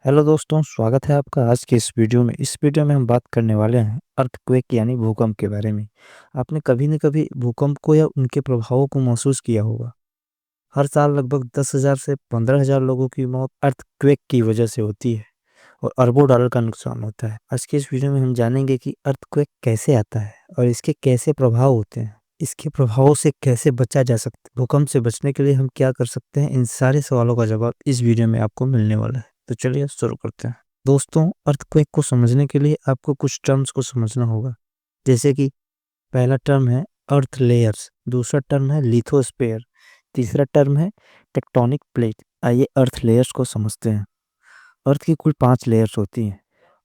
Hello दोस्तों, स्वागत है आपका आज के इस वीडियो में। इस वीडियो में हम बात करने वाले हैं अर्थक्वेक यानी भूकंप के बारे में। आपने कभी न कभी भूकंप को या उनके प्रभावों को महसूस किया होगा। हर साल लगभग 10,000 से 15,000 लोगों की मौत अर्थक्वेक की वजह से होती है और अरबों डॉलर का नुकसान होता है। आज के इस वीडियो में हम जानेंगे कि अर्थक्वेक कैसे आता है और इसके कैसे प्रभाव होते हैं। इसके प्रभावों से कैसे बचा जा सकता है, भूकंप से बचने के लिए हम क्या कर सकते हैं, इन सारे सवालों का जवाब इस वीडियो में आपको मिलने वाला है। तो चलिए शुरू करते हैं। दोस्तों, अर्थक्वेक को समझने के लिए आपको कुछ टर्म्स को समझना होगा। जैसे कि पहला टर्म है अर्थ लेयर्स, दूसरा टर्म है लिथोस्फीयर, तीसरा टर्म है टेक्टोनिक प्लेट। आइए अर्थ लेयर्स को समझते हैं। अर्थ की कुल 5 लेयर्स होती हैं।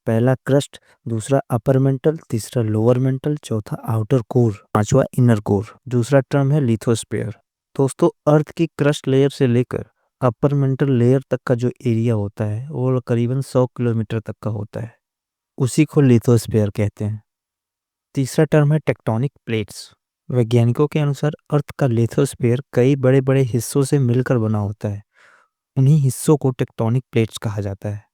पहला क्रस्ट, दूसरा अपर मेंटल, तीसरा लोअर मेंटल, चौथा आउटर कोर, पांचवा इनर कोर। दूसरा टर्म है लिथोस्फीयर। दोस्तों, अर्थ की क्रस्ट लेयर से लेकर अपर मेंटल लेयर तक का जो एरिया होता है वो करीबन 100 किलोमीटर तक का होता है। उसी को लिथोस्फीयर कहते हैं। तीसरा टर्म है टेक्टोनिक प्लेट्स। वैज्ञानिकों के अनुसार अर्थ का लिथोस्फीयर कई बड़े बड़े हिस्सों से मिलकर बना होता है। उन्हीं हिस्सों को टेक्टोनिक प्लेट्स कहा जाता है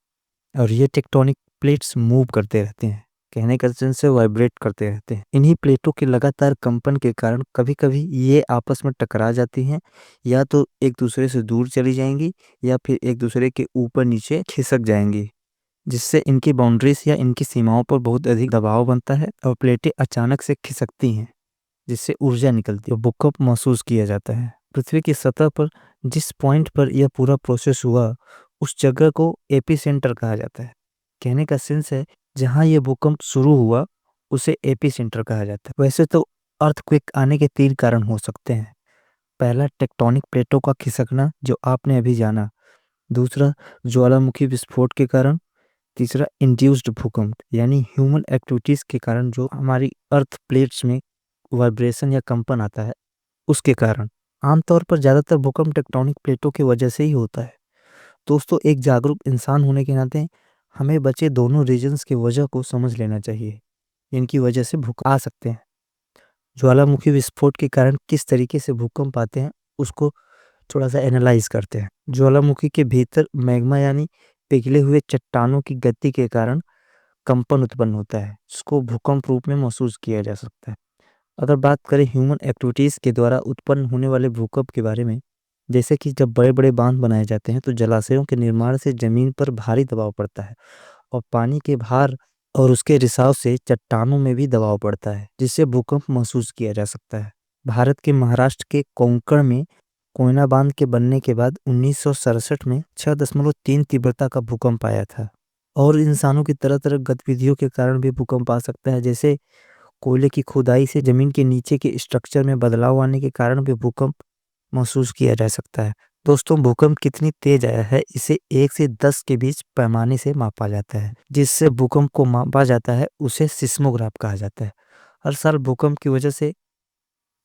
और ये टेक्टोनिक प्लेट्स मूव करते रहते हैं। कहने का सेंस है वाइब्रेट करते रहते हैं। इन्हीं प्लेटों के लगातार कंपन के कारण कभी कभी ये आपस में टकरा जाती हैं, या तो एक दूसरे से दूर चली जाएंगी या फिर एक दूसरे के ऊपर नीचे खिसक जाएंगी, जिससे इनकी बाउंड्रीज या इनकी सीमाओं पर बहुत अधिक दबाव बनता है और प्लेटें अचानक से खिसकती हैं, जिससे ऊर्जा निकलती है और भूकंप महसूस किया जाता है। पृथ्वी की सतह पर जिस पॉइंट पर यह पूरा प्रोसेस हुआ, उस जगह को एपिसेंटर कहा जाता है। कहने का सेंस है, जहां यह भूकंप शुरू हुआ उसे एपिसेंटर कहा जाता है। वैसे तो अर्थक्वेक आने के 3 कारण हो सकते हैं। पहला, टेक्टोनिक प्लेटों का खिसकना जो आपने अभी जाना। दूसरा, ज्वालामुखी विस्फोट के कारण। तीसरा, इंड्यूस्ड भूकंप यानी ह्यूमन एक्टिविटीज के कारण जो हमारी अर्थ प्लेट्स में वाइब्रेशन या कंपन आता है, उसके कारण। आमतौर पर ज़्यादातर भूकंप टेक्टोनिक प्लेटों की वजह से ही होता है। दोस्तों, एक जागरूक इंसान होने के नाते हमें बचे दोनों रीजन्स की वजह को समझ लेना चाहिए। इनकी वजह से भूकंप आ सकते हैं। ज्वालामुखी विस्फोट के कारण किस तरीके से भूकंप आते हैं, उसको थोड़ा सा एनालाइज करते हैं। ज्वालामुखी के भीतर मैग्मा यानी पिघले हुए चट्टानों की गति के कारण कंपन उत्पन्न होता है, जिसको भूकंप रूप में महसूस किया जा सकता है। अगर बात करें ह्यूमन एक्टिविटीज़ के द्वारा उत्पन्न होने वाले भूकंप के बारे में, जैसे कि जब बड़े बड़े बांध बनाए जाते हैं तो जलाशयों के निर्माण से जमीन पर भारी दबाव पड़ता है और पानी के भार और उसके रिसाव से चट्टानों में भी दबाव पड़ता है, जिससे भूकंप महसूस किया जा सकता है। भारत के महाराष्ट्र के कोंकण में कोयना बांध के बनने के बाद 1967 में 6.3 तीव्रता का भूकंप आया था। और इंसानों की तरह तरह गतिविधियों के कारण भी भूकंप आ सकता है, जैसे कोयले की खुदाई से जमीन के नीचे के स्ट्रक्चर में बदलाव आने के कारण भी भूकंप महसूस किया जा सकता है। दोस्तों, भूकंप कितनी तेज आया है इसे 1 से 10 के बीच पैमाने से मापा जाता है। जिससे भूकंप को मापा जाता है उसे सिस्मोग्राफ कहा जाता है। हर साल भूकंप की वजह से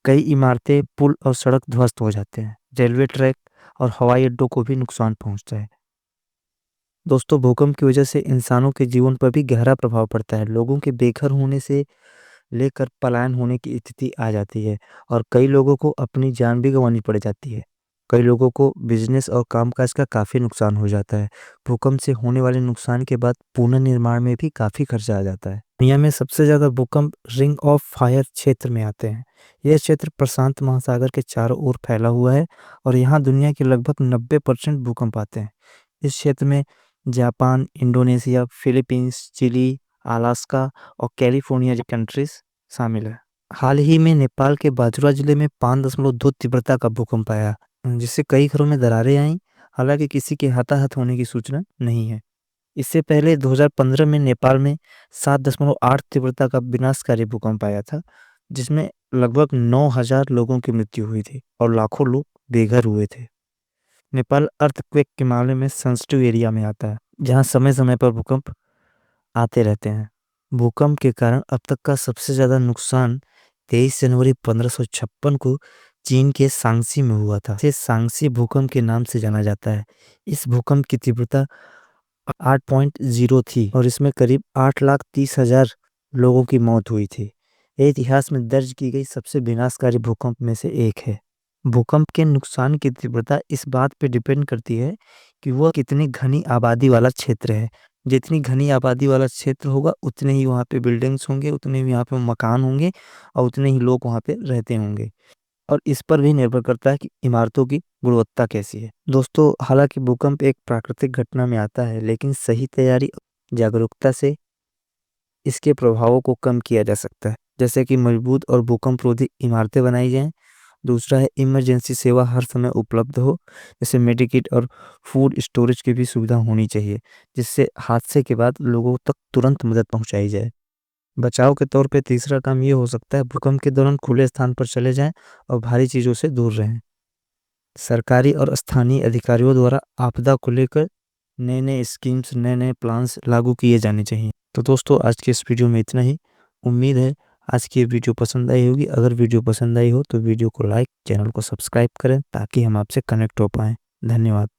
कई इमारतें, पुल और सड़क ध्वस्त हो जाते हैं। रेलवे ट्रैक और हवाई अड्डों को भी नुकसान पहुंचता है। दोस्तों, भूकंप की वजह से इंसानों के जीवन पर भी गहरा प्रभाव पड़ता है। लोगों के बेघर होने से लेकर पलायन होने की स्थिति आ जाती है और कई लोगों को अपनी जान भी गंवानी पड़ जाती है। कई लोगों को बिजनेस और कामकाज का काफ़ी नुकसान हो जाता है। भूकंप से होने वाले नुकसान के बाद पुनर्निर्माण में भी काफ़ी खर्चा आ जाता है। दुनिया में सबसे ज़्यादा भूकंप रिंग ऑफ फायर क्षेत्र में आते हैं। यह क्षेत्र प्रशांत महासागर के चारों ओर फैला हुआ है और यहाँ दुनिया के लगभग 90% भूकंप आते हैं। इस क्षेत्र में Japan, Indonesia, Philippines, Chile, Alaska और कैलिफोर्निया जो कंट्रीज शामिल है। हाल ही में नेपाल के बाजुरा जिले में 5.2 तीव्रता का भूकंप आया, जिससे कई घरों में दरारें आईं। हालांकि किसी के हताहत होने की सूचना नहीं है। इससे पहले 2015 में नेपाल में 7.8 तीव्रता का विनाशकारी भूकंप आया था, जिसमें लगभग 9,000 लोगों की मृत्यु हुई थी और लाखों लोग बेघर हुए थे। नेपाल अर्थक्वेक के मामले में सेंसिटिव एरिया में आता है, जहां समय समय पर भूकंप आते रहते हैं। भूकंप के कारण अब तक का सबसे ज़्यादा नुकसान 23 जनवरी 1556 को चीन के सांगसी में हुआ था। इसे सांगसी भूकंप के नाम से जाना जाता है। इस भूकंप की तीव्रता 8.0 थी और इसमें करीब 8,30,000 लोगों की मौत हुई थी। ये इतिहास में दर्ज की गई सबसे विनाशकारी भूकंप में से एक है। भूकंप के नुकसान की तीव्रता इस बात पे डिपेंड करती है कि वह कितनी घनी आबादी वाला क्षेत्र है। जितनी घनी आबादी वाला क्षेत्र होगा, उतने ही वहाँ पे बिल्डिंग्स होंगे, उतने ही वहाँ पे मकान होंगे और उतने ही लोग वहाँ पे रहते होंगे। और इस पर भी निर्भर करता है कि इमारतों की गुणवत्ता कैसी है। दोस्तों, हालाँकि भूकंप एक प्राकृतिक घटना में आता है, लेकिन सही तैयारी, जागरूकता से इसके प्रभावों को कम किया जा सकता है। जैसे कि मजबूत और भूकंपरोधी इमारतें बनाई जाएँ। दूसरा है इमरजेंसी सेवा हर समय उपलब्ध हो, जैसे मेडिकिट और फूड स्टोरेज की भी सुविधा होनी चाहिए, जिससे हादसे के बाद लोगों तक तुरंत मदद पहुँचाई जाए। बचाव के तौर पे तीसरा काम ये हो सकता है, भूकंप के दौरान खुले स्थान पर चले जाएँ और भारी चीज़ों से दूर रहें। सरकारी और स्थानीय अधिकारियों द्वारा आपदा को लेकर नए-नए स्कीम्स, नए-नए प्लान्स लागू किए जाने चाहिए। तो दोस्तों, आज के इस वीडियो में इतना ही। उम्मीद है आज की ये वीडियो पसंद आई होगी। अगर वीडियो पसंद आई हो तो वीडियो को लाइक, चैनल को सब्सक्राइब करें ताकि हम आपसे कनेक्ट हो पाएँ। धन्यवाद।